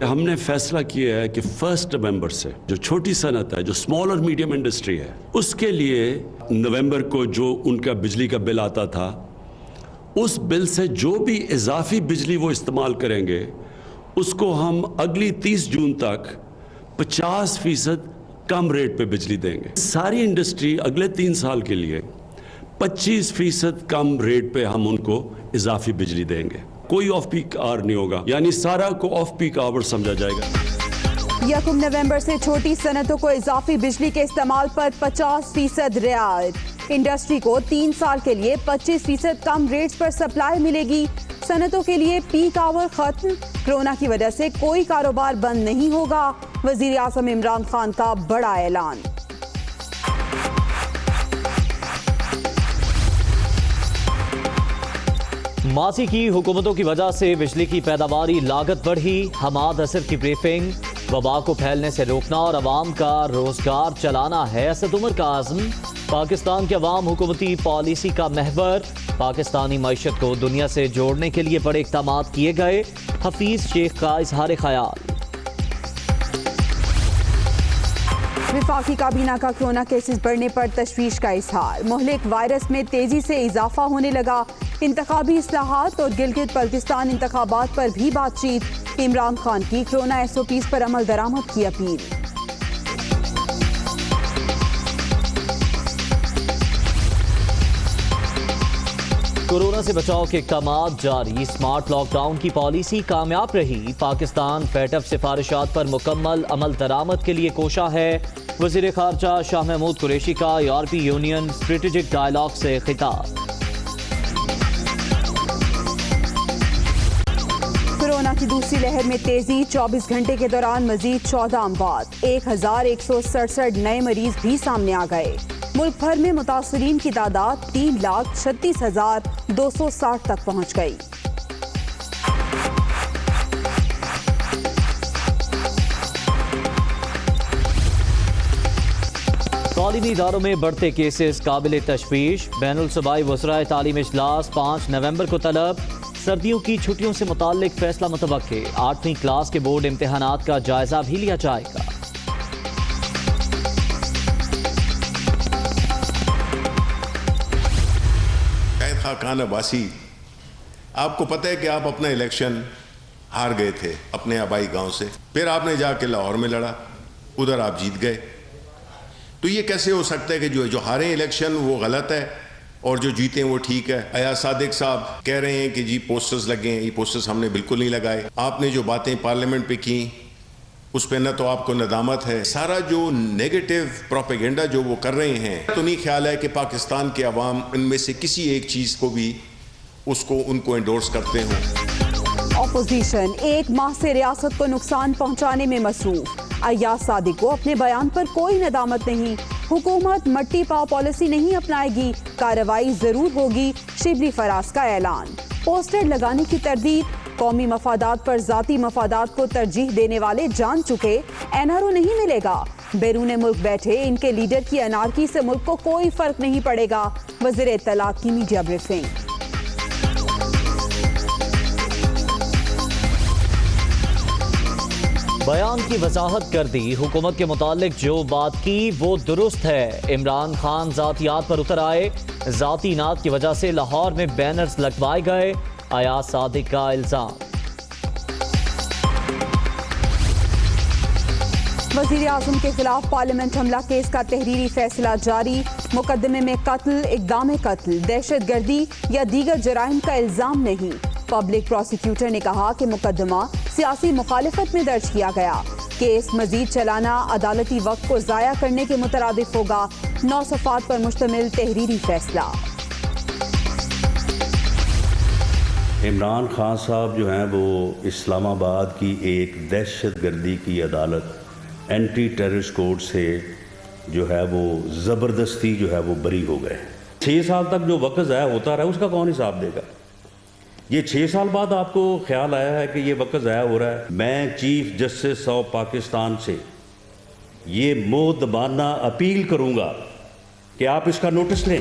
ہم نے فیصلہ کیا ہے کہ 1 نومبر سے جو چھوٹی صنعت ہے، جو اسمال اور میڈیم انڈسٹری ہے، اس کے لیے نومبر کو جو ان کا بجلی کا بل آتا تھا، اس بل سے جو بھی اضافی بجلی وہ استعمال کریں گے اس کو ہم اگلی 30 جون تک 50% کم ریٹ پہ بجلی دیں گے. ساری انڈسٹری اگلے 3 سال کے لیے 25% کم ریٹ پہ ہم ان کو اضافی بجلی دیں گے. کوئی آف پیک آور نہیں ہوگا، یعنی سارا کو آف پیک آور سمجھا جائے گا. 1 نومبر سے چھوٹی صنعتوں کو اضافی بجلی کے استعمال پر 50% رعایت. انڈسٹری کو 3 سال کے لیے 25% کم ریٹس پر سپلائی ملے گی. صنعتوں کے لیے پیک آور ختم. کورونا کی وجہ سے کوئی کاروبار بند نہیں ہوگا. وزیر اعظم عمران خان کا بڑا اعلان. ماضی کی حکومتوں کی وجہ سے بجلی کی پیداواری لاگت بڑھی. حماد اثر کی بریفنگ. وبا کو پھیلنے سے روکنا اور عوام کا روزگار چلانا ہے اسد عمر کا عزم. پاکستان کے عوام حکومتی پالیسی کا محور. پاکستانی معیشت کو دنیا سے جوڑنے کے لیے بڑے اقدامات کیے گئے. حفیظ شیخ کا اظہار خیال. وفاقی کابینہ کا کورونا کیسز بڑھنے پر تشویش کا اظہار. مہلک وائرس میں تیزی سے اضافہ ہونے لگا. انتخابی اصلاحات اور گلگت بلتستان انتخابات پر بھی بات چیت. عمران خان کی کورونا SOPs پر عمل درآمد کی اپیل. کورونا سے بچاؤ کے اقدامات جاری. اسمارٹ لاک ڈاؤن کی پالیسی کامیاب رہی. پاکستان FATF سفارشات پر مکمل عمل درآمد کے لیے کوشاں ہے. وزیر خارجہ شاہ محمود قریشی کا یورپی یونین اسٹریٹجک ڈائیلاگ سے خطاب. کورونا کی دوسری لہر میں تیزی. 24 گھنٹے کے دوران مزید 14 اموات. 1167 نئے مریض بھی سامنے آ گئے. ملک بھر میں متاثرین کی تعداد 3,36,260 تک پہنچ گئی. تعلیمی اداروں میں بڑھتے کیسز قابل تشویش. بین الصوبائی وزرائے تعلیم اجلاس 5 نومبر کو طلب. سردیوں کی چھٹیوں سے متعلق فیصلہ متوقع. 8ویں کلاس کے بورڈ امتحانات کا جائزہ بھی لیا جائے گا. خاقان عباسی، آپ کو پتہ ہے کہ آپ اپنا الیکشن ہار گئے تھے اپنے آبائی گاؤں سے. پھر آپ نے جا کے لاہور میں لڑا، ادھر آپ جیت گئے. تو یہ کیسے ہو سکتا ہے کہ جو ہارے الیکشن وہ غلط ہے اور جو جیتے ہیں وہ ٹھیک ہے؟ ایاز صادق صاحب کہہ رہے ہیں کہ جی پوسٹرز لگے ہیں. یہ پوسٹرز ہم نے بالکل نہیں لگائے. آپ نے جو باتیں پارلیمنٹ پہ کی اس پہ نہ تو آپ کو ندامت ہے. سارا جو نیگیٹو پروپیگنڈا جو وہ کر رہے ہیں، تو نہیں خیال ہے کہ پاکستان کے عوام ان میں سے کسی ایک چیز کو بھی ان کو انڈورس کرتے ہوں. اپوزیشن 1 ماہ سے ریاست کو نقصان پہنچانے میں مصروف. ایاز صادق کو اپنے بیان پر کوئی ندامت نہیں. حکومت مٹی پاؤ پالیسی نہیں اپنائے گی. کارروائی ضرور ہوگی. شبلی فراز کا اعلان. پوسٹر لگانے کی تردید. قومی مفادات پر ذاتی مفادات کو ترجیح دینے والے جان چکے. NRO نہیں ملے گا. بیرون ملک بیٹھے ان کے لیڈر کی انارکی سے ملک کو کوئی فرق نہیں پڑے گا. وزیر اطلاعات کی میڈیا بریفنگ. بیان کی وضاحت کر دی. حکومت کے متعلق جو بات کی وہ درست ہے. عمران خان ذاتیات پر اتر آئے. ذاتی نعت کی وجہ سے لاہور میں بینرز لگوائے گئے. ایاز صادق کا الزام. وزیر اعظم کے خلاف پارلیمنٹ حملہ کیس کا تحریری فیصلہ جاری. مقدمے میں قتل، اقدام قتل، دہشت گردی یا دیگر جرائم کا الزام نہیں. پبلک پروسیکیوٹر نے کہا کہ مقدمہ سیاسی مخالفت میں درج کیا گیا. کیس مزید چلانا عدالتی وقت کو ضائع کرنے کے مترادف ہوگا. 9 صفحات پر مشتمل تحریری فیصلہ. عمران خان صاحب جو ہیں وہ اسلام آباد کی ایک دہشت گردی کی عدالت اینٹی ٹیررسٹ کورٹ سے جو ہے وہ زبردستی جو ہے وہ بری ہو گئے. 6 سال تک جو وقت ضائع ہوتا رہا اس کا کون حساب دے گا؟ یہ 6 سال بعد آپ کو خیال آیا ہے کہ یہ وقت ضائع ہو رہا ہے. میں چیف جسٹس آف پاکستان سے یہ مؤدبانہ اپیل کروں گا کہ آپ اس کا نوٹس لیں.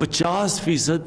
50%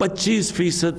25%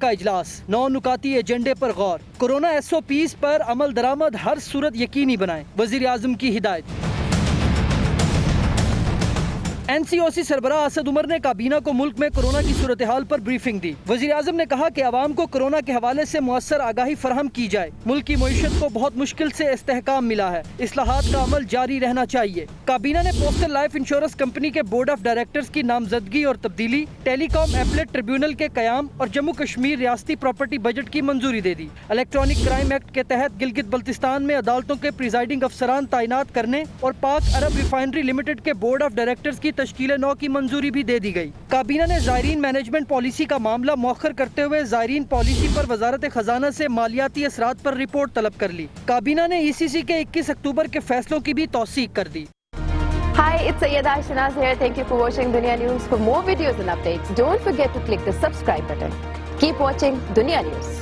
کا اجلاس، 9 نکاتی ایجنڈے پر غور، کورونا SOPs پر عمل درآمد ہر صورت یقینی بنائیں، وزیر اعظم کی ہدایت۔ NCOC سربراہ اسد عمر نے کابینہ کو ملک میں کورونا کی صورتحال پر بریفنگ دی۔ وزیر اعظم نے کہا کہ عوام کو کورونا کے حوالے سے مؤثر آگاہی فراہم کی جائے، ملک کی معیشت کو بہت مشکل سے استحکام ملا ہے، اصلاحات کا عمل جاری رہنا چاہیے۔ کابینہ نے پوسٹل لائف انشورنس کمپنی کے بورڈ آف ڈائریکٹرز کی نامزدگی اور تبدیلی، ٹیلی کام ایپلیٹ ٹریبیونل کے قیام اور جموں کشمیر ریاستی پراپرٹی بجٹ کی منظوری دے دی۔ الیکٹرانک کرائم ایکٹ کے تحت گلگت بلتستان میں عدالتوں کے پریزائڈنگ افسران تعینات کرنے اور پاک عرب ریفائنری لمیٹڈ کے بورڈ آف ڈائریکٹرز کی تشکیل نو کی منظوری بھی دے دی گئی۔ کابینہ نے زائرین مینجمنٹ پالیسی کا معاملہ مؤخر کرتے ہوئے زائرین پالیسی پر وزارت خزانہ سے مالیاتی اثرات پر رپورٹ طلب کر لی۔ کابینہ نے ECC کے 21 اکتوبر کے فیصلوں کی بھی توثیق کر دی۔ Hi, it's Sayyeda Shanaz here. Thank you for watching Dunya News. For more videos and updates, don't forget to click the subscribe button. Keep watching Dunya News.